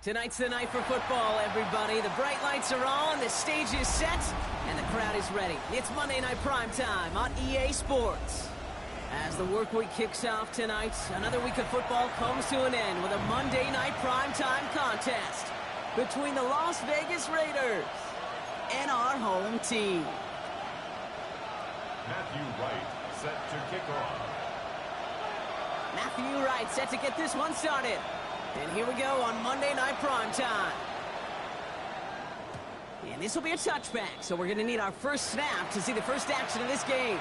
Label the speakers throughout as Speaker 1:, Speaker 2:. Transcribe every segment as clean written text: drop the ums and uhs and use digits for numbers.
Speaker 1: Tonight's the night for football, everybody. The bright lights are on, the stage is set, and the crowd is ready. It's Monday Night Primetime on EA Sports. As the work week kicks off tonight, another week of football comes to an end with a Monday Night Primetime contest between the Las Vegas Raiders and our home team.
Speaker 2: Matthew Wright set to kick off.
Speaker 1: Matthew Wright set to get this one started. And here we go on Monday Night Primetime. And this will be a touchback, so we're going to need our first snap to see the first action of this game.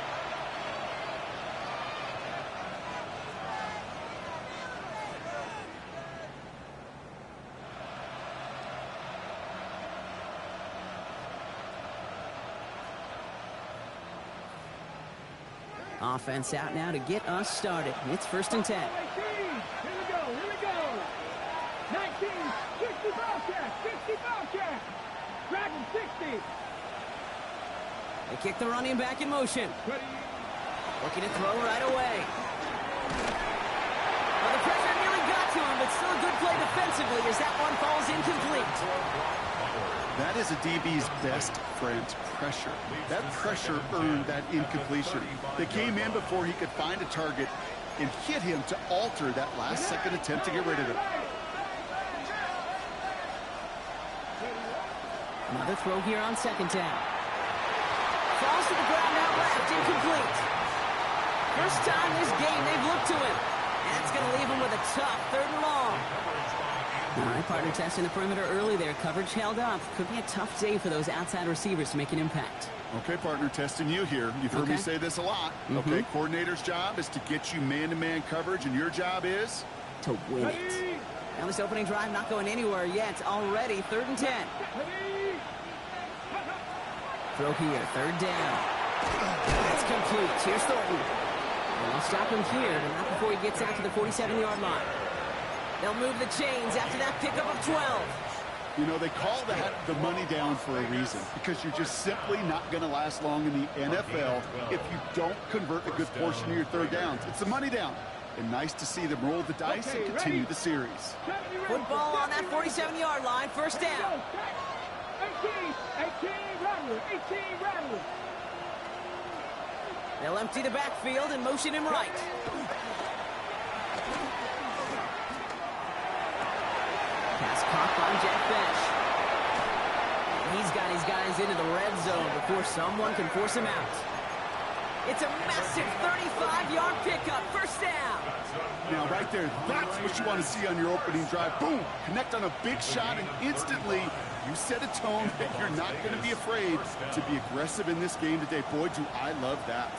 Speaker 1: Offense out now to get us started. It's 1st and 10.
Speaker 3: Here we go. 19, 60 Bobcat, 60 Bobcat. Dragon 60.
Speaker 1: They kick the running back in motion.
Speaker 3: Ready.
Speaker 1: Looking to throw right away. Well, the pressure nearly got to him, but still a good play defensively as that one falls incomplete.
Speaker 4: That is a DB's best friend, pressure. That pressure earned that incompletion. They came in before he could find a target and hit him to alter that last-second attempt to get rid of it.
Speaker 1: Another throw here on 2nd down. Falls to the ground out left, incomplete. First time this game they've looked to him. That's going to leave him with a tough 3rd and long. All right, partner testing the perimeter early there. Coverage held up. Could be a tough day for those outside receivers to make an impact.
Speaker 4: Okay, partner, testing you here. You've heard me say this a lot. Okay, coordinator's job is to get you man-to-man coverage, and your job is?
Speaker 1: To win it. Now this opening drive not going anywhere yet. Already 3rd and 10. Throw here, 3rd down. That's complete. Here's Thornton. And I'll stop him here, but not before he gets out to the 47-yard line. They'll move the chains after that pickup of 12.
Speaker 4: You know, they call that the money down for a reason, because you're just simply not going to last long in the NFL if you don't convert a good portion of your 3rd downs. It's the money down. And nice to see them roll the dice and continue the series.
Speaker 1: Football on that 47-yard line, 1st down.
Speaker 3: 18 Rattler.
Speaker 1: They'll empty the backfield and motion him right. Pass caught by Jack Bench. He's got his guys into the red zone before someone can force him out. It's a massive 35-yard pickup, 1st down.
Speaker 4: Now, right there, that's what you want to see on your opening drive. Boom! Connect on a big shot, and instantly you set a tone that you're not going to be afraid to be aggressive in this game today. Boy, do I love that.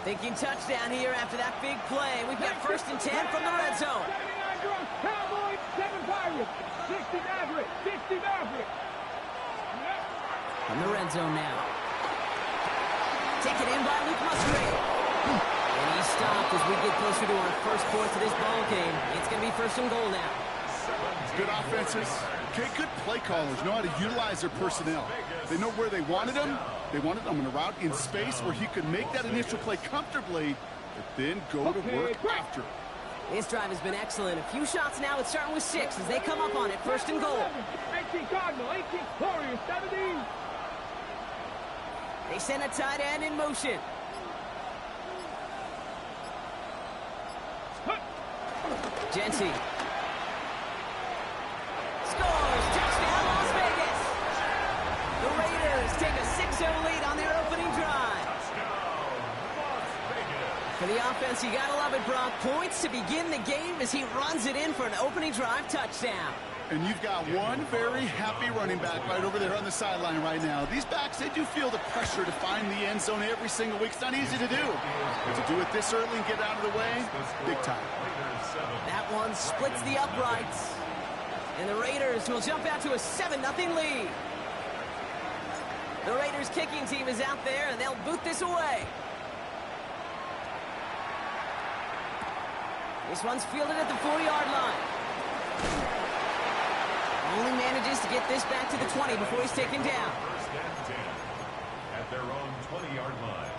Speaker 1: Thinking touchdown here after that big play. We've got 1st and 10 from the red zone.
Speaker 3: 79 Drums, Cowboys, 7 Pirates, 60 Mavericks, 60 Mavericks.
Speaker 1: In the red zone now. Taken in by Luke Musgrave. And he's stopped as we get closer to our first points of this ball game. It's going to be 1st and goal now.
Speaker 4: Good offenses. Okay, good play callers know how to utilize their personnel. They know where they wanted them. They wanted them on a route in space where he could make that initial play comfortably, but then go to work after.
Speaker 1: This drive has been excellent. A few shots now. It's starting with 6 as they come up on it. 1st and goal.
Speaker 3: 18 Cardinal, 18 Warriors, 17.
Speaker 1: They send a tight end in motion. Genty. Scores! Touchdown, Las Vegas! The Raiders take a 6-0 lead on their opening drive. For the offense, you gotta love it, Brock. Points to begin the game as he runs it in for an opening drive touchdown.
Speaker 4: And you've got one very happy running back right over there on the sideline right now. These backs, they do feel the pressure to find the end zone every single week. It's not easy to do. But to do it this early and get out of the way, big time.
Speaker 1: That one splits the uprights. And the Raiders will jump out to a 7-0 lead. The Raiders kicking team is out there, and they'll boot this away. This one's fielded at the 40-yard line. Only manages to get this back to the 20 before he's taken down.
Speaker 2: 1st and 10 at their own 20-yard line.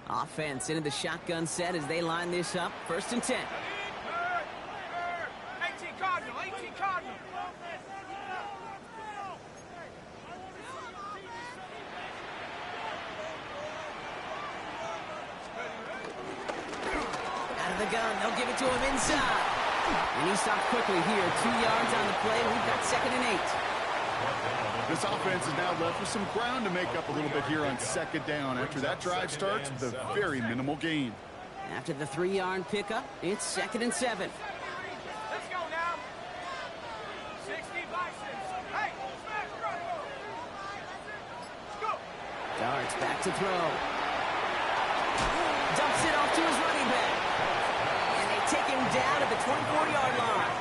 Speaker 1: Offense into the shotgun set as they line this up. 1st and 10.
Speaker 3: 18 Cardinal, 18 Cardinal.
Speaker 1: Out of the gun, they'll give it to him inside. And he stopped quickly here. 2 yards on the play. We've got 2nd and 8.
Speaker 4: This offense is now left with some ground to make up a little bit here on 2nd down. After that drive starts with a very minimal gain.
Speaker 1: After the 3-yard pickup, it's 2nd and 7.
Speaker 3: Let's go now. 60 Bisons. Hey, smash run. Let's go.
Speaker 1: Darts back to throw. Dumps it off to his running back. And they take him down at the 24-yard line.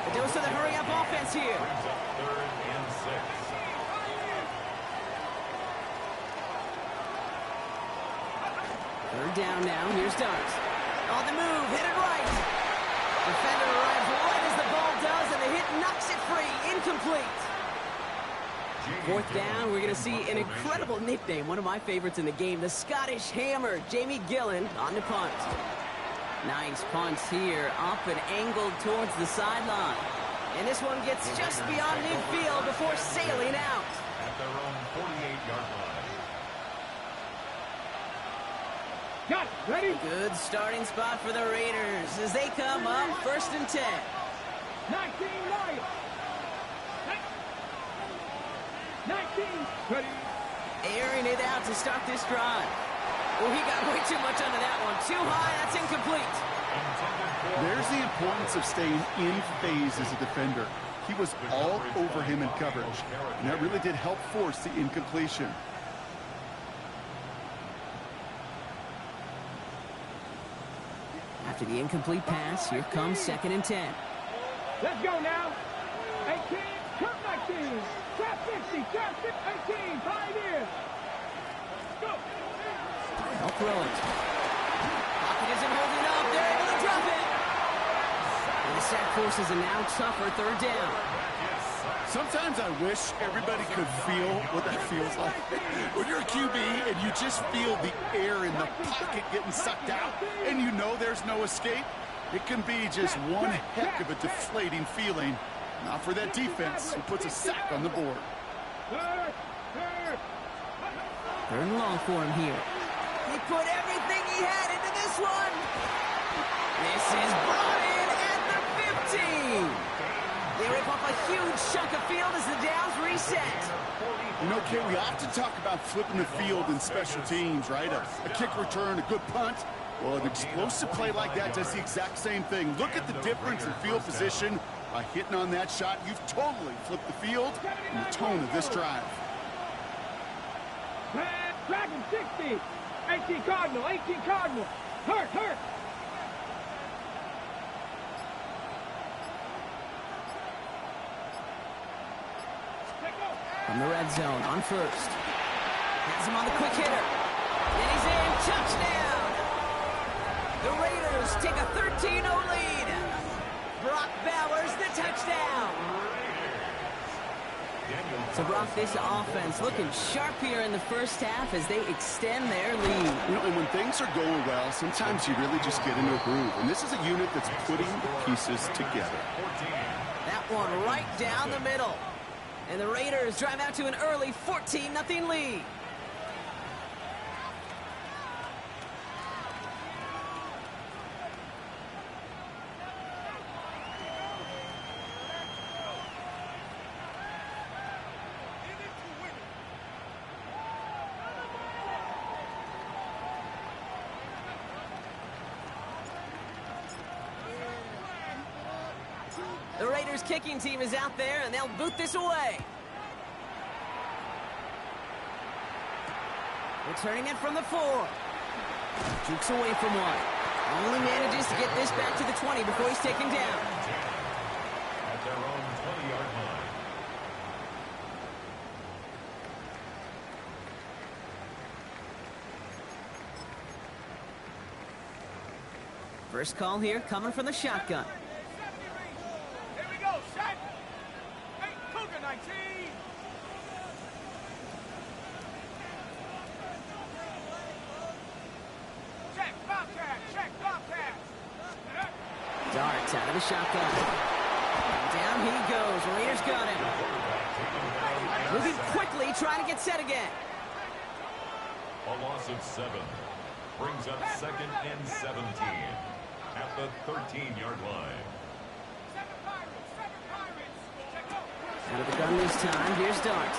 Speaker 1: A dose of the hurry-up offense here.
Speaker 2: 3rd and 6.
Speaker 1: Third down now. Here's Darts. On the move, hit it right. Defender arrives right as the ball does, and the hit knocks it free. Incomplete. 4th down, we're going to see an incredible nickname, one of my favorites in the game, the Scottish Hammer, Jamie Gillan on the punt. Nice punch here, up and angled towards the sideline. And this one gets just beyond midfield before sailing out.
Speaker 2: At their own 48-yard line.
Speaker 3: Got it. Ready?
Speaker 1: Good starting spot for the Raiders as they come up 1st and 10.
Speaker 3: 19 Lions. 19. Ready?
Speaker 1: Airing it out to start this drive. Oh, he got way too much under that one. Too high, that's incomplete.
Speaker 4: There's the importance of staying in phase as a defender. He was all over him in coverage, and that really did help force the incompletion.
Speaker 1: After the incomplete pass, here comes 2nd and 10.
Speaker 3: Let's go now. 18. Cut 19. Trap 50. Trap 18. Pioneers. Go.
Speaker 1: They'll throw it. Pocket isn't holding up. They're able to drop it. And the sack forces a now tougher 3rd down.
Speaker 4: Sometimes I wish everybody could feel what that feels like. When you're a QB and you just feel the air in the pocket getting sucked out and you know there's no escape, it can be just one heck of a deflating feeling. Not for that defense who puts a sack on the board.
Speaker 1: 3rd and long for him here. He put everything he had into this one. This is brought in at the 15. They rip off a huge chunk of field as the downs reset.
Speaker 4: You know, Kay, we often talk about flipping the field in special teams, right? A kick return, a good punt. Well, an explosive play like that does the exact same thing. Look at the difference in field position. By hitting on that shot, you've totally flipped the field and the tone of this drive.
Speaker 3: Dragon 60. 18 Cardinal. 18 Cardinal. Hurt.
Speaker 1: From the red zone on 1st. Has him on the quick hitter. And he's in. Touchdown! The Raiders take a 13-0 lead. Brock Bowers the touchdown. So Brock, this offense looking sharp here in the 1st half as they extend their lead.
Speaker 4: You know, and when things are going well, sometimes you really just get into a groove. And this is a unit that's putting the pieces together.
Speaker 1: That one right down the middle. And the Raiders drive out to an early 14-0 lead. The Raiders kicking team is out there, and they'll boot this away. Returning it from the 4. Jukes away from one. Only manages to get this back to the 20 before he's taken down.
Speaker 2: At their own 20-yard line.
Speaker 1: First call here coming from the shotgun.
Speaker 3: Here we go. Set. 8 Cougar 19.
Speaker 1: Darts out of the shotgun. And down he goes. Raiders got him. Moving quickly, trying to get set again.
Speaker 2: A loss of 7 brings up 2nd and 17 at the 13-yard line.
Speaker 1: Out of the gun this time. Here's Dart.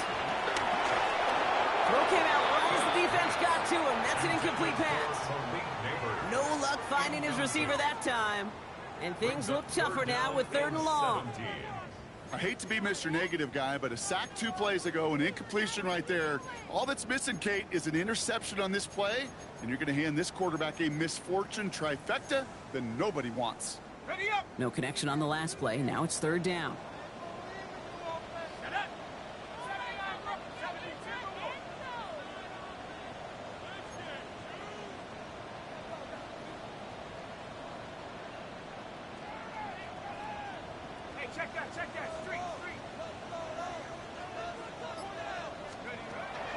Speaker 1: Throw came out right as the defense got to him. That's an incomplete pass. No luck finding his receiver that time. And things look tougher now with 3rd and long.
Speaker 4: I hate to be Mr. Negative guy, but a sack 2 plays ago, an incompletion right there. All that's missing, Kate, is an interception on this play, and you're going to hand this quarterback a misfortune trifecta that nobody wants.
Speaker 3: Ready up.
Speaker 1: No connection on the last play. Now it's 3rd down.
Speaker 3: Check that, street.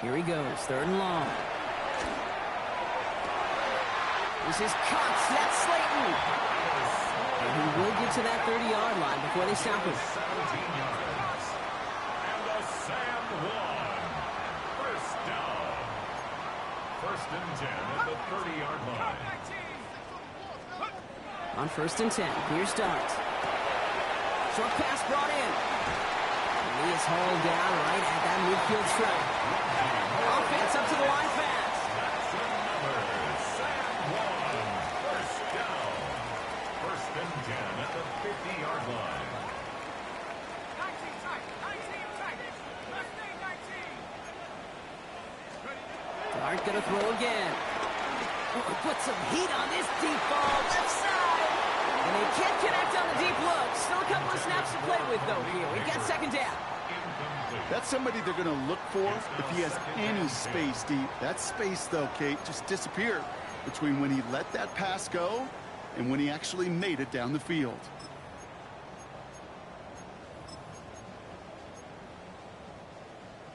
Speaker 1: Here he goes, 3rd and long. This is Cox, that's Slayton. And he will get to that 30-yard line before they stop him.
Speaker 2: 17 yards. And a Sam 1. First down. 1st and 10 at the 30-yard line.
Speaker 1: On 1st and 10, here's Dart. Short pass brought in. And he is hauled down right at that midfield stripe. Offense up to the line fast.
Speaker 2: That's another Sam 1. First down. 1st and 10 at the 50-yard line.
Speaker 3: 19 tight. Left name 19.
Speaker 1: Dart gonna throw again. Oh, put some heat on this deep ball. Left side. And they can't connect on the deep look. Still a couple of snaps to play with, though, here. We got 2nd down.
Speaker 4: That's somebody they're going to look for if he has any space deep. That space, though, Kate, just disappeared between when he let that pass go and when he actually made it down the field.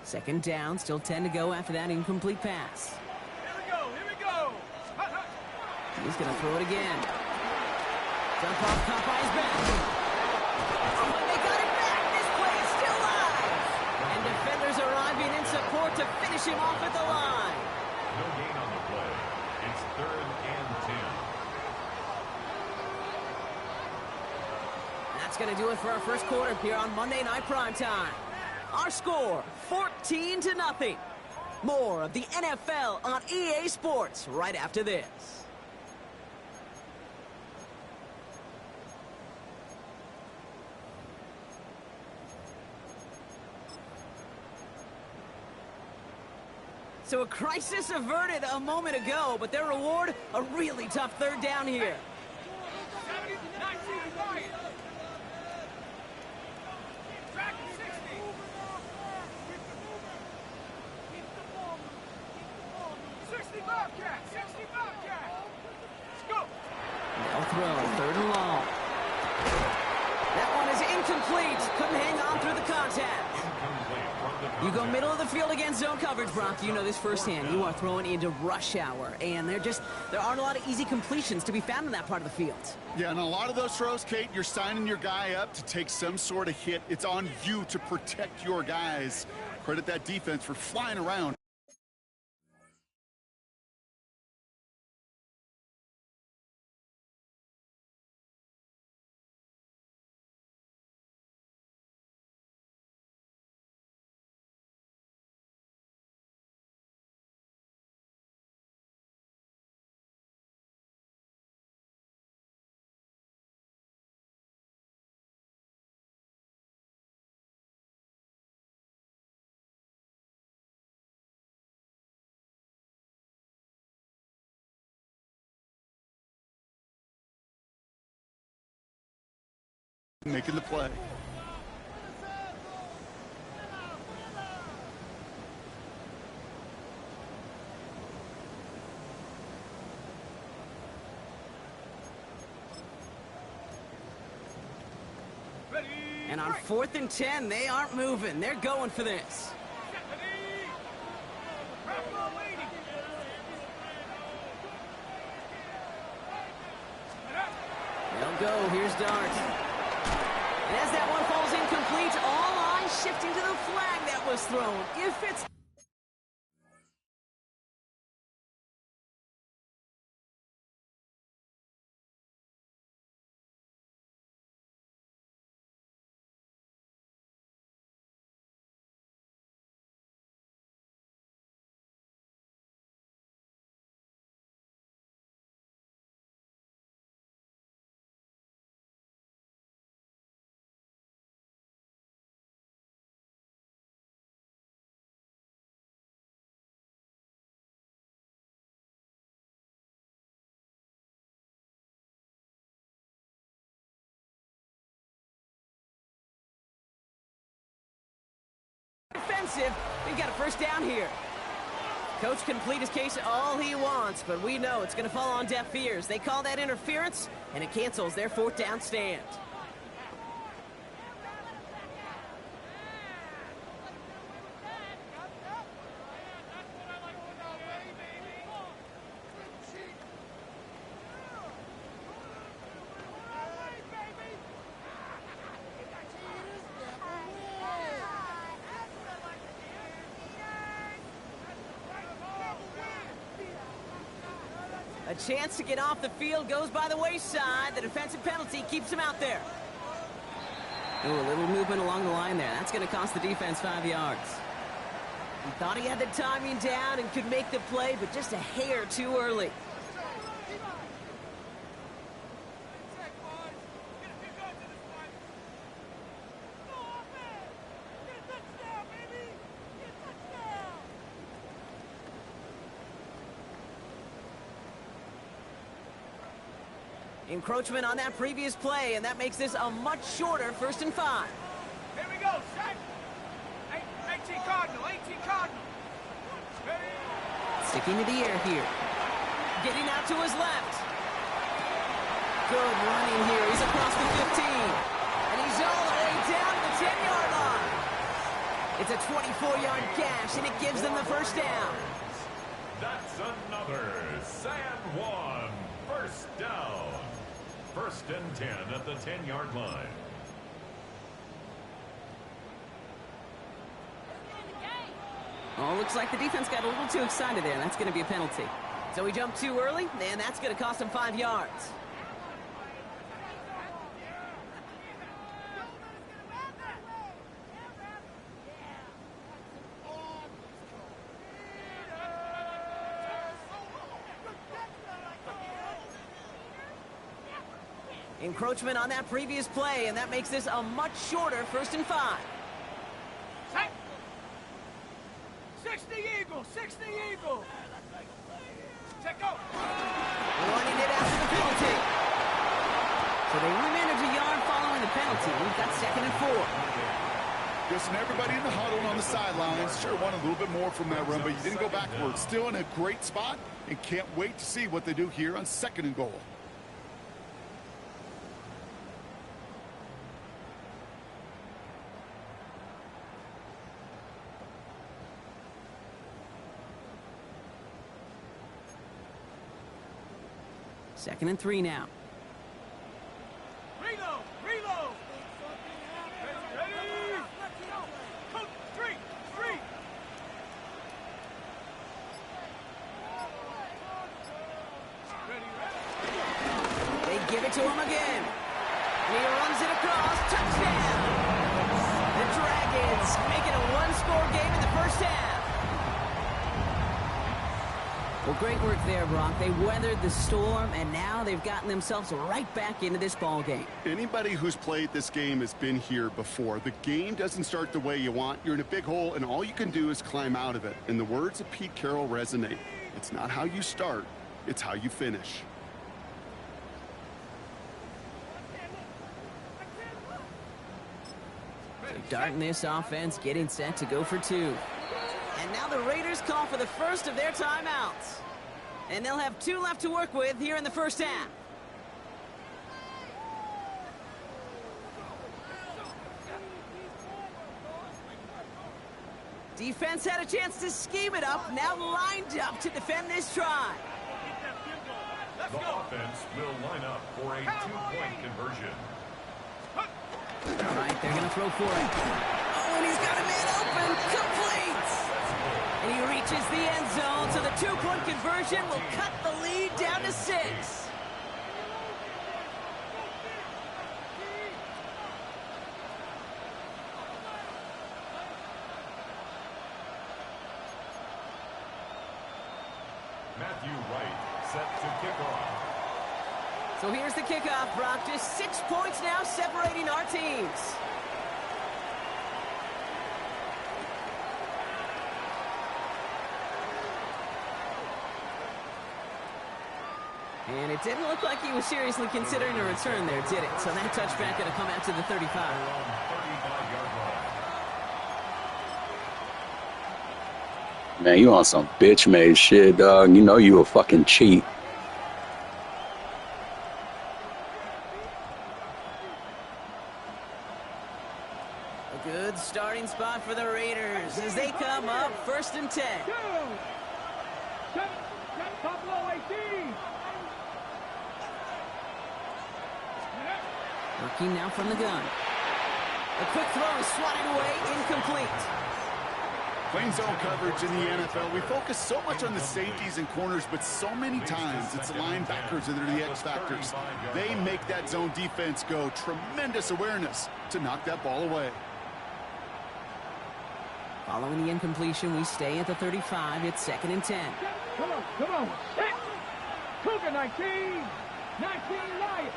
Speaker 1: Second down, still 10 to go after that incomplete pass.
Speaker 3: Here we go.
Speaker 1: He's going to throw it again. Jump off, caught by his back. Oh, and they got it back. This play is still live. And defenders arriving in support to finish him off at the line.
Speaker 2: No gain on the play. It's 3rd and 10.
Speaker 1: That's going to do it for our first quarter here on Monday Night Primetime. Our score, 14-0. More of the NFL on EA Sports right after this. So a crisis averted a moment ago, but their reward, a really tough 3rd down here.
Speaker 3: 19 quiet. Track 60. Bobcat. Let's go.
Speaker 1: They'll throw, 3rd and long. That one is incomplete. Couldn't hang on through the contact. You go middle of the field against zone coverage, Brock. You know this firsthand. You are throwing into rush hour, and there aren't a lot of easy completions to be found in that part of the field.
Speaker 4: Yeah, and a lot of those throws, Kate, you're signing your guy up to take some sort of hit. It's on you to protect your guys. Credit that defense for flying around. Making the play.
Speaker 1: And on 4th and 10, they aren't moving. They're going for this. They'll go. Here's Dart. And as that one falls incomplete, all eyes shifting to the flag that was thrown. If it's... Offensive. We've got a first down here. Coach can plead his case all he wants, but we know it's going to fall on deaf ears. They call that interference, and it cancels their fourth down stand. A chance to get off the field goes by the wayside. The defensive penalty keeps him out there. Ooh, a little movement along the line there. That's going to cost the defense 5 yards. He thought he had the timing down and could make the play, but just a hair too early. Encroachment on that previous play, and that makes this a much shorter 1st and 5.
Speaker 3: Here we go, set. 18 Cardinal, 18 Cardinal. Ready?
Speaker 1: Sticking to the air here. Getting out to his left. Good running here. He's across the 15. And he's all the way down to the 10-yard line. It's a 24-yard gash, and it gives them the first down.
Speaker 2: That's another San Juan first down. 1st and 10 at the 10-yard line.
Speaker 1: Oh, looks like the defense got a little too excited there. That's going to be a penalty. So he jumped too early, and that's going to cost him 5 yards. Encroachment on that previous play, and that makes this a much shorter 1st and 5.
Speaker 3: 60 Eagle, 60 Eagle. Take go.
Speaker 1: Running it after the penalty. So they remanage a yard following the penalty. We've got 2nd and 4.
Speaker 4: Listen, everybody in the huddle on the sidelines sure want a little bit more from that run, but you didn't go backwards. Still in a great spot, and can't wait to see what they do here on 2nd and goal.
Speaker 1: Second and 3 now.
Speaker 3: Reload, reload. Ready? Coach, 3.
Speaker 1: They give it to him again. And he runs it across. Touchdown! The Dragons make it a one-score game in the first half. Well, great work there, Brock. They weathered the storm, and now they've gotten themselves right back into this ball game.
Speaker 4: Anybody who's played this game has been here before. The game doesn't start the way you want. You're in a big hole, and all you can do is climb out of it. And the words of Pete Carroll resonate. It's not how you start, it's how you finish.
Speaker 1: So darting this offense, getting set to go for 2. And now the Raiders call for the first of their timeouts. And they'll have 2 left to work with here in the first half. Defense had a chance to scheme it up, now lined up to defend this try.
Speaker 2: The offense offense will line up for a two-point conversion.
Speaker 1: All right, they're going to throw for it. Oh, and he's got a man open. Complete. And he reaches the end zone, so the two-point conversion will cut the lead down to 6.
Speaker 2: Matthew Wright set to kick off.
Speaker 1: So here's the kickoff, Brock. Just 6 points now separating our teams. And it didn't look like he was seriously considering a return there, did it? So that touchback going to come out to the 35.
Speaker 2: 35-yard line.
Speaker 5: Man, you on some bitch-made shit, dog. You know you a fucking cheat.
Speaker 1: A good starting spot for the Raiders as they come up 1st and 10.
Speaker 3: Buffalo 18.
Speaker 1: Working now from the gun. A quick throw is swatted away, incomplete.
Speaker 4: Playing zone coverage in the NFL, we focus so much on the safeties and corners, but so many times it's the linebackers that are the X factors. They make that zone defense go. Tremendous awareness to knock that ball away.
Speaker 1: Following the incompletion, we stay at the 35. It's 2nd and 10.
Speaker 3: Come on. Set. Cougar 19. 19 Lions.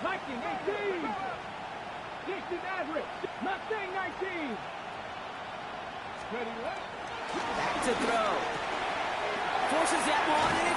Speaker 3: Viking 18. 60 average. Mustang 19. Ready, what?
Speaker 1: Back to throw. Forces that one, and